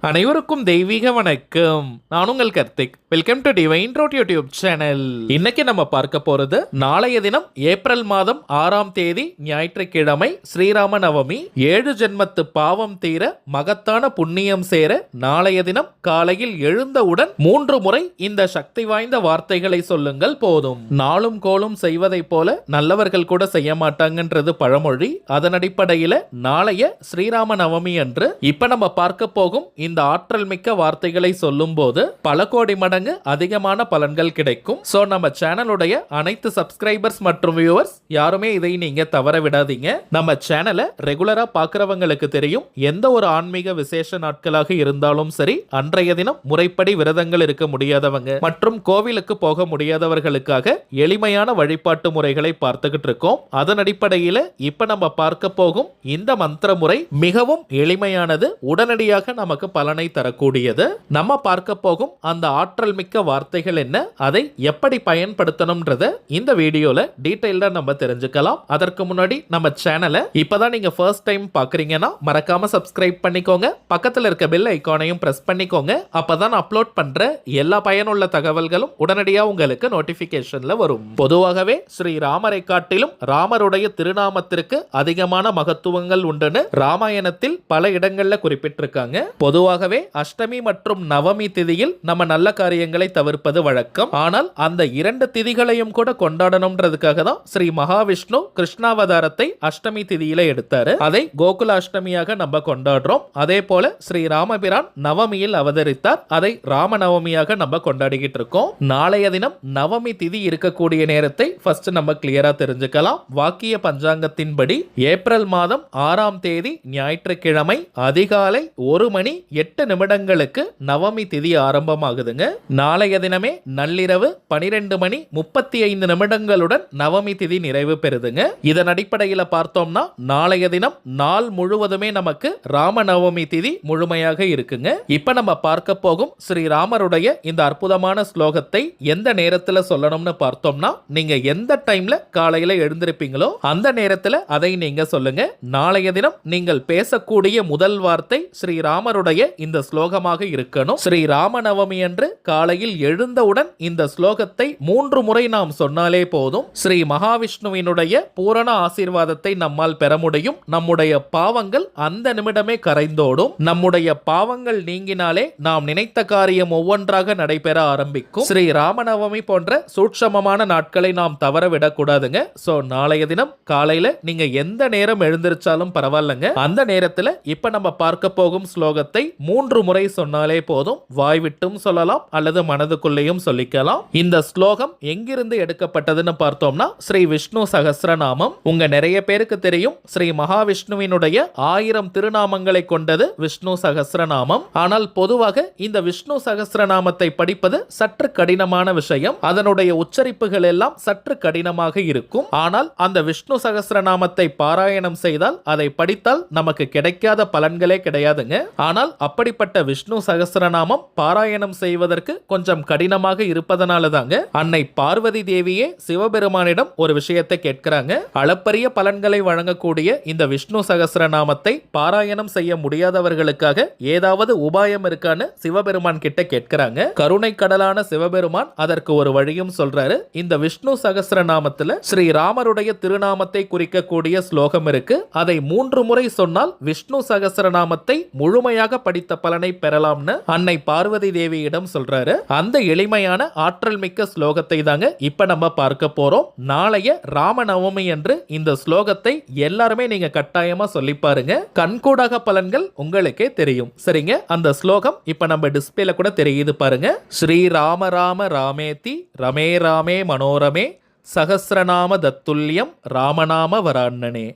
அனைவருக்கும் தெய்வீக வணக்கம். நான் உங்கள் Karthik. Welcome to divine road YouTube channel. இன்னைக்கு நம்ம பார்க்க போறது நாளைய தினம் ஏப்ரல் மாதம் 6ஆம் தேதி ஞாயிற்றுக்கிழமை ஸ்ரீராம நவமி. 7 ஜென்மத்து பாவம் தீர மகத்தான புண்ணியம் சேர நாளைய தினம் காலையில் எழுந்தவுடன் 3 முறை இந்த சக்தி வாய்ந்த வார்த்தைகளை சொல்லுங்கள் போதும். நாளும் கோளும் செய்வதைப் போல நல்லவர்கள் கூட செய்ய மாட்டாங்கன்றது பழமொழி. அதன் அடிப்படையில நாளைய ஸ்ரீராம நவமி அன்று இப்ப நம்ம பார்க்க போகும் இந்த ஆற்றல் மிக்க வார்த்தைகளை சொல்லும் போது பல கோடி மடங்கு அதிகமான பலன்கள் கிடைக்கும். சோ நம்ம சேனலுடைய அனைத்து சப்ஸ்கிரைபர்ஸ் மற்றும் வியூவர்ஸ் யாருமே இதை நீங்க தவற விடாதீங்க. நம்ம சேனலை ரெகுலரா பாக்குறவங்களுக்கு தெரியும், எந்த ஒரு ஆன்மீக விசேஷ நாட்களாக இருந்தாலும் சரி, அன்றைய தினம் முறைப்படி விரதங்கள் இருக்க முடியாதவங்க மற்றும் கோவிலுக்கு போக முடியாதவர்களுக்காக எளிமையான வழிபாட்டு முறைகளை பார்த்துக்கிட்டு இருக்கோம். அதன் அடிப்படையில் இப்ப நம்ம பார்க்க போகும் இந்த மந்திர முறை மிகவும் எளிமையானது, உடனடியாக நமக்கு பலனை தரக்கூடியது. நம்ம பார்க்க போகும் அந்த ஆற்றல் மிக்க வார்த்தைகள் என்ன, அதை எப்படி பயன்படுத்தணும்ன்றத இந்த வீடியோல டீடைல்டா நம்ம தெரிஞ்சுக்கலாம். அதற்கு முன்னாடி நம்ம சேனலை இப்பதான் நீங்க ஃபர்ஸ்ட் டைம் பாக்குறீங்கன்னா மறக்காம சப்ஸ்கிரைப் பண்ணிக்கோங்க. பக்கத்துல இருக்க பெல் ஐகானையும் பிரஸ் பண்ணிக்கோங்க. அப்பதான் அப்லோட் பண்ற எல்லா பயனுள்ள தகவல்களும் உடனடியா உங்களுக்கு நோட்டிபிகேஷன்ல வரும். பொதுவாகவே ஸ்ரீ ராமரை காட்டிலும் ராமருடைய திருநாமத்திற்கு அதிகமான மகத்துவங்கள் உண்டுன்னு ராமாயணத்தில் பல இடங்கள்ல குறிப்பிட்டிருக்காங்க. பொதுவாகவே அஷ்டமி மற்றும் நவமி திதியில் நம்ம நல்ல காரியங்களை தவிர்ப்பது வழக்கம். ஆனால் அந்த 2 திதிகளையும் கூட கொண்டாடணும்ன்றதுக்காக தான் ஸ்ரீ மகாவிஷ்ணு கிருஷ்ணாவதாரத்தை அஷ்டமி திதியில எடுத்தாரு. அதை கோகுல அஷ்டமியாக நம்ம கொண்டாடுறோம். அதே போல ஸ்ரீ ராமபிரான் நவமியில் அவதரித்தார். அதை ராம நவமியாக நம்ம கொண்டாடிக்கிட்டு இருக்கோம். நாளைய தினம் நவமி திதி இருக்கக்கூடிய நேரத்தை ஃபர்ஸ்ட் நம்ம கிளியரா தெரிஞ்சுக்கலாம். வாக்கிய பஞ்சாங்கத்தின்படி ஏப்ரல் மாதம் 6ஆம் தேதி ஞாயிற்றுக்கிழமை அதிகாலை 1:08 நவமி திதி ஆரம்பமாகுதுங்க. நாளைய தினமே நள்ளிரவு 12:35 நவமி திதி நிறைவு பெறுதுங்க. இதன் அடிப்படையில் பார்த்தோம்னா நாளைய தினம் நாள் முழுவதுமே நமக்கு ராம நவமி திதி முழுமையாக இருக்குங்க. இப்ப நம்ம பார்க்க போகும் ஸ்ரீராமருடைய இந்த அற்புதமான ஸ்லோகத்தை எந்த நேரத்தில் சொல்லணும்னு பார்த்தோம்னா, நீங்க எந்த டைம்ல காலையில எழுந்திருப்பீங்களோ அந்த நேரத்தில் அதை நீங்க சொல்லுங்க. நாளைய தினம் நீங்கள் பேசக்கூடிய முதல் வார்த்தை ஸ்ரீராமருடைய இந்த ஸ்லோகமாக இருக்கணும். ஸ்ரீ ராம நவமி அன்று காலையில் எழுந்தவுடன் இந்த ஸ்லோகத்தை 3 முறை நாம் சொன்னாலே போதும். ஸ்ரீ மகாவிஷ்ணுவினுடைய பூரண ஆசீர்வாதத்தை நம்மால் பெற முடியும். நம்முடைய பாவங்கள் அந்த நிமிடமே கரைந்தோடும். நம்முடைய பாவங்கள் நீங்கினாலே நாம் நினைத்த காரியம் ஒவ்வொன்றாக நடைபெற ஆரம்பிக்கும். ஸ்ரீ ராமநவமி போன்ற சூட்சமமான நாட்களை நாம் தவற விடக்கூடாதுங்க. சோ நாளைய தினம் காலையில நீங்க எந்த நேரம் எழுந்திருச்சாலும் பரவாயில்லைங்க, அந்த நேரத்தில் இப்ப நம்ம பார்க்க போகும் ஸ்லோகத்தை 3 முறை சொன்னாலே போதும். வாய் விட்டும் சொல்லலாம் அல்லது மனதுக்குள்ளேயும் சொல்லிக்கலாம். இந்த ஸ்லோகம் எங்கிருந்து எடுக்கப்பட்டதுன்னு பார்த்தோம்னா ஸ்ரீ விஷ்ணு சகஸ்ரநாமம். உங்க நிறைய பேருக்கு தெரியும், ஸ்ரீ மகாவிஷ்ணுவினுடைய 1000 திருநாமங்களை கொண்டது விஷ்ணு சகஸ்ரநாமம். ஆனால் பொதுவாக இந்த விஷ்ணு சகஸ்ரநாமத்தை படிப்பது சற்று கடினமான விஷயம். அதனுடைய உச்சரிப்புகள் எல்லாம் சற்று கடினமாக இருக்கும். ஆனால் அந்த விஷ்ணு சகஸ்ரநாமத்தை பாராயணம் செய்தால், அதை படித்தால் நமக்கு கிடைக்காத பலன்களே கிடையாதுங்க. ஆனால் அப்படிப்பட்ட விஷ்ணு சகஸ்ரநாமம் பாராயணம் செய்வதற்கு கொஞ்சம் கடினமாக இருப்பதனால தாங்க அன்னை பார்வதி தேவியே சிவபெருமானிடம் ஒரு விஷயத்தை கேட்கிறாங்க. அளப்பரிய பலன்களை வழங்கக்கூடிய இந்த விஷ்ணு சகஸ்ரநாமத்தை பாராயணம் செய்ய முடியாதவர்களுக்காக ஏதாவது உபாயம் இருக்கான்னு சிவபெருமான் கிட்ட கேட்கிறாங்க. கருணை கடலான சிவபெருமான் அதற்கு ஒரு வழியும் சொல்றாரு. இந்த விஷ்ணு சகஸ்ரநாமத்துல ஸ்ரீ ராமருடைய திருநாமத்தை குறிக்கக்கூடிய ஸ்லோகம் இருக்கு. அதை 3 முறை சொன்னால் விஷ்ணு சகஸ்ரநாமத்தை முழுமையாக படித்த பலனை பெறலாம்னு அன்னை பார்வதி தேவியிடம் சொல்றாரு. அந்த எளிமையான ஆற்றல் மிக்க ஸ்லோகத்தை தாங்க இப்ப நம்ம பார்க்க போறோம். நாளைய ராம நவமி அன்று இந்த ஸ்லோகத்தை எல்லாருமே நீங்க கட்டாயமா சொல்லி பாருங்க. கண்கூடாக பலன்கள் உங்களுக்கே தெரியும். சரிங்க, அந்த ஸ்லோகம் இப்ப நம்ம டிஸ்பிளேல கூட தெரியுது பாருங்க. ஸ்ரீ ராம ராம ராமேதி ரமே ராமே மனோரமே சகஸ்ரநாம தத்துல்யம் ராமநாம வராண்ணனே.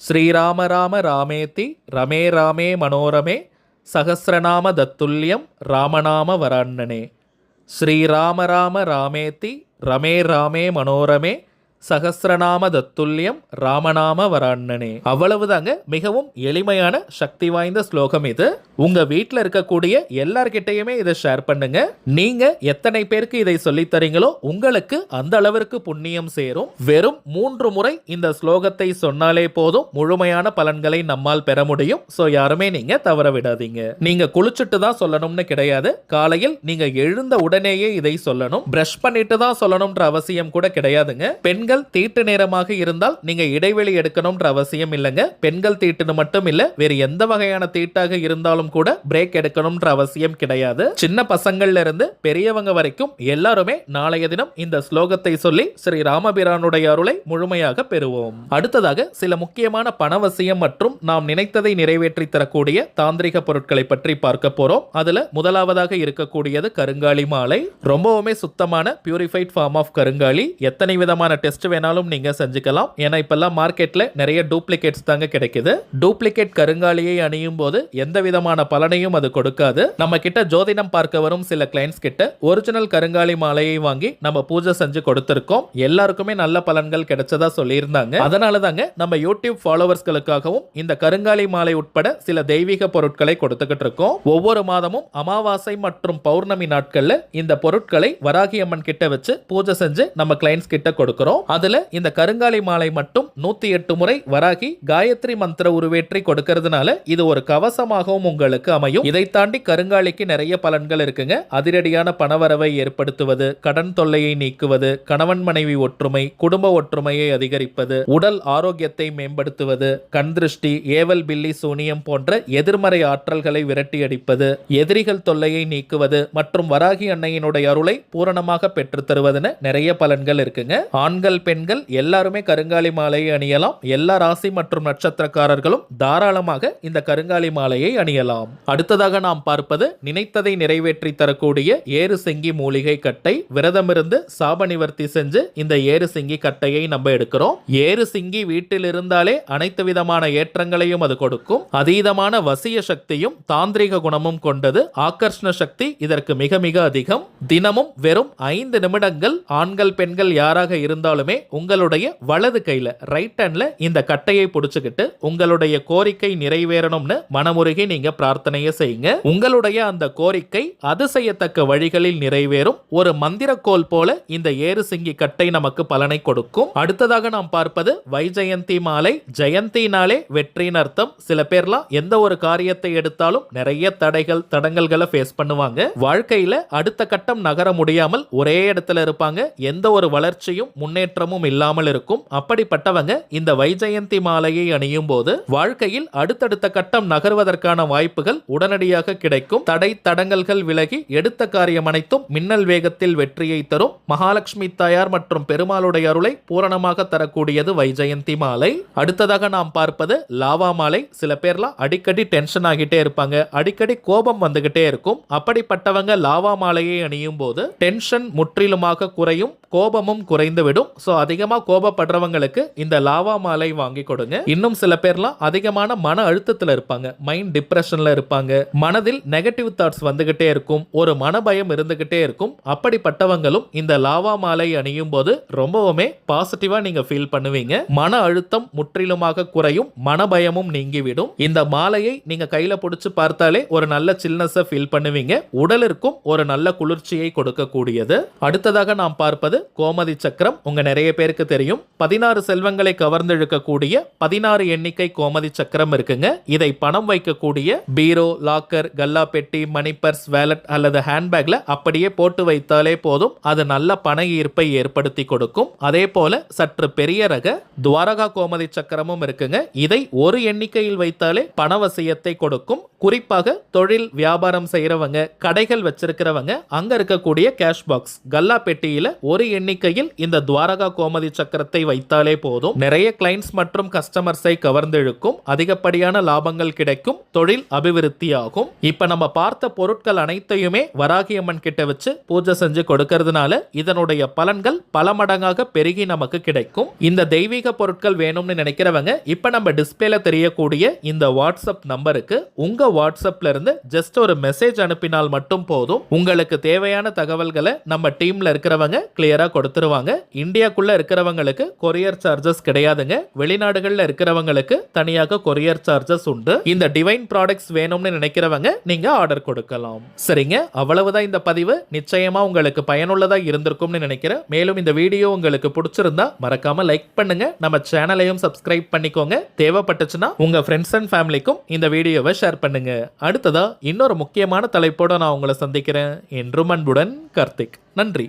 ஸ்ரீராம ராம ராமேதி ரமே ராமே மனோரமே சகஸ்ரநாம தத்துல்யம் ராமநாம வராண்ணனே. ஸ்ரீராம ராம ராமேதி ரமே ராமே மனோரமே சகஸ்ரநாம தத்துல்யம் ராமநாம வராண்ணனே. அவ்வளவுதாங்க. மிகவும் எளிமையான சக்தி வாய்ந்த ஸ்லோகம் இது. உங்க வீட்டில் இருக்கக்கூடிய எல்லார்கிட்டையுமே இதை ஷேர் பண்ணுங்க. நீங்க எத்தனை பேருக்கு இதை சொல்லித் தரீங்களோ உங்களுக்கு அந்த அளவிற்கு புண்ணியம் சேரும். வெறும் 3 முறை இந்த ஸ்லோகத்தை சொன்னாலே போதும் முழுமையான பலன்களை நம்மால் பெற முடியும். சோ யாருமே நீங்க தவற விடாதீங்க. நீங்க குளிச்சுட்டு தான் சொல்லணும்னு கிடையாது. காலையில் நீங்க எழுந்த உடனேயே இதை சொல்லணும். பிரஷ் பண்ணிட்டு தான் சொல்லணும்ன்ற அவசியம் கூட கிடையாதுங்க. பெண்கள் தீட்டு நேரமாக இருந்தால் நீங்க இடைவெளி எடுக்கணும்ன்ற அவசியம் இல்லைங்க. பெண்கள் தீட்டுன்னு மட்டும் இல்ல, வேறு எந்த வகையான தீட்டாக இருந்தாலும் கூட பிரேக் எடுக்கணும்ன்ற அவசியம் கிடையாது. சின்ன பசங்கள்ல இருந்து பெரியவங்க வரைக்கும் எல்லாருமே நாளைய தினம் இந்த ஸ்லோகத்தை சொல்லி ஸ்ரீ ராமபிரானுடைய அருளை முழுமையாக பெறுவோம். அடுத்ததாக சில முக்கியமான பணவசியம் மற்றும் நாம் நினைத்ததை நிறைவேற்றி தரக்கூடிய தாந்திரிக பொருட்களை பற்றி பார்க்க போறோம். அதுல முதலாவதாக இருக்கக்கூடியது கருங்காலி மாலை. ரொம்பவுமே சுத்தமான பியூரிஃபைட் ஃபார்ம் ஆஃப் கருங்காலி. எத்தனை விதமான டெஸ்ட் வேணாலும் நீங்க செஞ்சுக்கலாம். ஏன்னா இப்பெல்லாம் மார்க்கெட்ல நிறைய டூப்ளிகேட்ஸ் தாங்க கிடைக்குது. டூப்ளிகேட் கருங்காலியை அணியும் போது எந்த விதமான பலனையும் அது கொடுக்காது. நம்ம கிட்ட ஜோதிடம் பார்க்க வரும் சில கிளைண்ட்ஸ் கிட்ட ஒரிஜினல் கருங்காலி மாலையை வாங்கி நம்ம பூஜை செஞ்சு கொடுத்திருக்கோம். எல்லாருக்குமே நல்ல பலன்கள் கிடைச்சதா சொல்லியிருந்தாங்க. அதனால தாங்க நம்ம யூடியூப் ஃபாலோவர்ஸ்களுக்காகவும் இந்த கருங்காலி மாலை உட்பட சில தெய்வீக பொருட்களை கொடுத்துக்கிட்டு இருக்கோம். ஒவ்வொரு மாதமும் அமாவாசை மற்றும் பௌர்ணமி நாட்கள்ல இந்த பொருட்களை வராகி அம்மன் கிட்ட வச்சு பூஜை செஞ்சு நம்ம கிளைண்ட்ஸ் கிட்ட கொடுக்கிறோம். அதுல இந்த கருங்காலி மாலை மட்டும் 108 முறை வராகி காயத்ரி மந்திர உருவேற்றி கொடுக்கிறதுனால இது ஒரு கவசமாகவும் உங்களுக்கு அமையும். இதை தாண்டி கருங்காலிக்கு நிறைய பலன்கள் இருக்குங்க. அதிரடியான பணவரவை ஏற்படுத்துவது, கடன் தொல்லையை நீக்குவது, கணவன் மனைவி ஒற்றுமை, குடும்ப ஒற்றுமையை அதிகரிப்பது, உடல் ஆரோக்கியத்தை மேம்படுத்துவது, கண் திருஷ்டி, ஏவல் பில்லி சூனியம் போன்ற எதிர்மறை ஆற்றல்களை விரட்டி அடிப்பது, எதிரிகள் தொல்லையை நீக்குவது மற்றும் வராகி அன்னையினுடைய அருளை பூரணமாக பெற்று தருவதுன்னு நிறைய பலன்கள் இருக்குங்க. ஆண்கள் பெண்கள் எல்லாருமே கருங்காலி மாலையை அணியலாம். எல்லா ராசி மற்றும் நட்சத்திரக்காரர்களும் தாராளமாக இந்த கருங்காலி மாலையை அணியலாம். அடுத்ததாக நாம் பார்ப்பது நினைத்ததை நிறைவேற்றி தரக்கூடிய ஏறு சிங்கி மூலிகை கட்டை. விரதமிருந்து சாப நிவர்த்தி செஞ்சு இந்த ஏறு சிங்கி கட்டையை நம்ம எடுக்கிறோம். ஏறு சிங்கி வீட்டில் இருந்தாலே அனைத்து விதமான ஏற்றங்களையும் அது கொடுக்கும். அதீதமான வசிய சக்தியும் தாந்திரிக குணமும் கொண்டது. ஆகர்ஷண சக்தி இதற்கு மிக மிக அதிகம். தினமும் வெறும் 5 நிமிடங்கள் ஆண்கள் பெண்கள் யாராக இருந்தாலுமே உங்களுடைய வலது கையில ரைட் ஹேண்ட்ல இந்த கட்டையை பிடிச்சுக்கிட்டு உங்களுடைய கோரிக்கை நிறைவேறணும்னு மனமுருகி நீங்க பிரார்த்தனையை செய்யுங்க. உங்களுடைய அந்த கோரிக்கை அதிசயத்தக்க வழிகளில் நிறைவேறும். ஒரு மந்திரக்கோல் போல இந்த ஏறு சிங்கி கட்டை நமக்கு பலனை கொடுக்கும். அடுத்ததாக நாம் பார்ப்பது வைஜெயந்தி மாலை. ஜெயந்தினாலே வெற்றியின் அர்த்தம். சில பேர்லாம் எந்த ஒரு காரியத்தை எடுத்தாலும் நிறைய தடங்கல்களை ஃபேஸ் பண்ணுவாங்க. வாழ்க்கையில அடுத்த கட்டம் நகர முடியாமல் ஒரே இடத்துல இருப்பாங்க. எந்த ஒரு வளர்ச்சியும் முன்னேற்றமும் இல்லாமல் இருக்கும். அப்படிப்பட்டவங்க இந்த வைஜெயந்தி மாலையை அணியும் போது வாழ்க்கையில் அடுத்தடுத்த கட்டம் நகர்வதற்கான வாய்ப்புகள் உடனடியாக கிடைக்கும். தடை தடங்கல்கள் விலகி எடுத்த காரியம் அனைத்தும் மின்னல் வேகத்தில் வெற்றியை தரும். மகாலட்சுமி தாயார் மற்றும் பெருமாளுடைய அருளை பூரணமாக தரக்கூடியது வைஜெயந்தி மாலை. அடுத்ததாக நாம் பார்ப்பது லாவா மாலை. சில பேர்லாம் அடிக்கடி டென்ஷன் ஆகிட்டே இருப்பாங்க. அடிக்கடி கோபம் வந்துகிட்டே இருக்கும். அப்படிப்பட்டவங்க லாவா மாலையை அணியும் போது டென்ஷன் முற்றிலுமாக குறையும். கோபமும் குறைந்து விடும். சோ அதிகமா கோபப்படுறவங்களுக்கு இந்த லாவா மாலை வாங்கி கொடுங்க. இன்னும் சில பேர்லாம் அதிகமான மன அழுத்தத்தில் இருப்பாங்க. மைண்ட் டிப்ரெஷன்ல இருப்பாங்க. மனதில் நெகட்டிவ் தாட்ஸ் வந்துகிட்டே இருக்கும். ஒரு மனபயம் இருந்துகிட்டே இருக்கும். அப்படிப்பட்டவங்களும் இந்த லாவா மாலை அணியும் போது ரொம்பவுமே பாசிட்டிவா நீங்க ஃபீல் பண்ணுவீங்க. மன அழுத்தம் முற்றிலுமாக குறையும். மனபயமும் நீங்கிவிடும். இந்த மாலையை நீங்க கையில பிடிச்சு பார்த்தாலே ஒரு நல்ல சில்னஸ் ஃபீல் பண்ணுவீங்க. உடலிற்கும் ஒரு நல்ல குளிர்ச்சியை கொடுக்கக்கூடியது. அடுத்ததாக நாம் பார்ப்பது கோமதி சக்கரம். உங்க நிறைய பேருக்கு தெரியும். 16 செல்வங்களை கவர்ந்தெழுக்கக்கூடிய 16 எண்ணிக்கை கோமதி சக்கரம் இருக்குங்க. இதை பணம் வைக்கக்கூடிய பீரோ, லாக்கர், கல்லா பெட்டி, மணி பர்ஸ், வேலட் அல்லது ஹேண்ட்பேக்ல அப்படியே போட்டு வைத்தாலே போதும். அது நல்ல பண ஈர்ப்பை ஏற்படுத்தி கொடுக்கும். அதே போல சற்று பெரிய ரக துவாரகா கோமதி சக்கரமும் இருக்குங்க. இதை ஒரு எண்ணிக்கையில் வைத்தாலே பணவசியத்தை கொடுக்கும். குறிப்பாக தொழில் வியாபாரம் செய்யறவங்க, கடைகள் வச்சிருக்கிறவங்க, அங்க இருக்கக்கூடிய கேஷ் பாக்ஸ் கல்லா பெட்டியில ஒரு எண்ணிக்கையில் இந்த துவாரகா கோமதி சக்கரத்தை வைத்தாலே போதும். நிறைய கிளைண்ட்ஸ் மற்றும் கஸ்டமர்ஸை கவர்ந்து இழுக்கும். அதிகப்படியான லாபங்கள் கிடைக்கும். தொழில் அபிவிருத்தி ஆகும். இப்ப நம்ம பார்த்த பொருட்கள் அனைத்தையுமே வராகி அம்மன் கிட்ட வச்சு பூஜை செஞ்சு கொடுக்கறதுனால இதனுடைய பலன்கள் பல மடங்காக பெருகி நமக்கு கிடைக்கும். இந்த தெய்வீக பொருட்கள் வேணும்னு நினைக்கிறவங்க இப்ப நம்ம டிஸ்பிளேல தெரியக்கூடிய இந்த வாட்ஸ்அப் நம்பருக்கு உங்க வாட்ஸ்அப்ல இருந்து ஜஸ்ட் ஒரு மெசேஜ் அனுப்பினால் மட்டும் போதும். உங்களுக்கு தேவையான தகவல்களை நம்ம டீம்ல இருக்கிறவங்க கிளியரா கொடுத்துருவாங்க. இந்தியா இந்தியாக்குள்ள இருக்கிறவங்களுக்கு கொரியர் சார்ஜஸ் கிடையாதுங்க. வெளிநாடுகள்ல இருக்கிறவங்களுக்கு தனியாக கொரியர் சார்ஜஸ் உண்டு. இந்த டிவைன் ப்ராடக்ட்ஸ் வேணும்னு நினைக்கிறவங்க நீங்க ஆர்டர் கொடுக்கலாம். சரிங்க, அவ்வளவுதான் இந்த பதிவு. நிச்சயமா உங்களுக்கு பயனுள்ளதா இருந்திருக்கும்னு நினைக்கிறேன். மேலும் இந்த வீடியோ உங்களுக்கு பிடிச்சிருந்தா மறக்காம லைக் பண்ணுங்க. நம்ம சேனலையும் சப்ஸ்கிரைப் பண்ணிக்கோங்க. தேவைப்பட்டுச்சுன்னா உங்க ஃப்ரெண்ட்ஸ் அண்ட் ஃபேமிலிக்கும் இந்த வீடியோவை ஷேர் பண்ணுங்க. அடுத்ததா இன்னொரு முக்கியமான தலைப்போட நான் உங்களை சந்திக்கிறேன். என்றும் அன்புடன் கார்த்திக். நன்றி.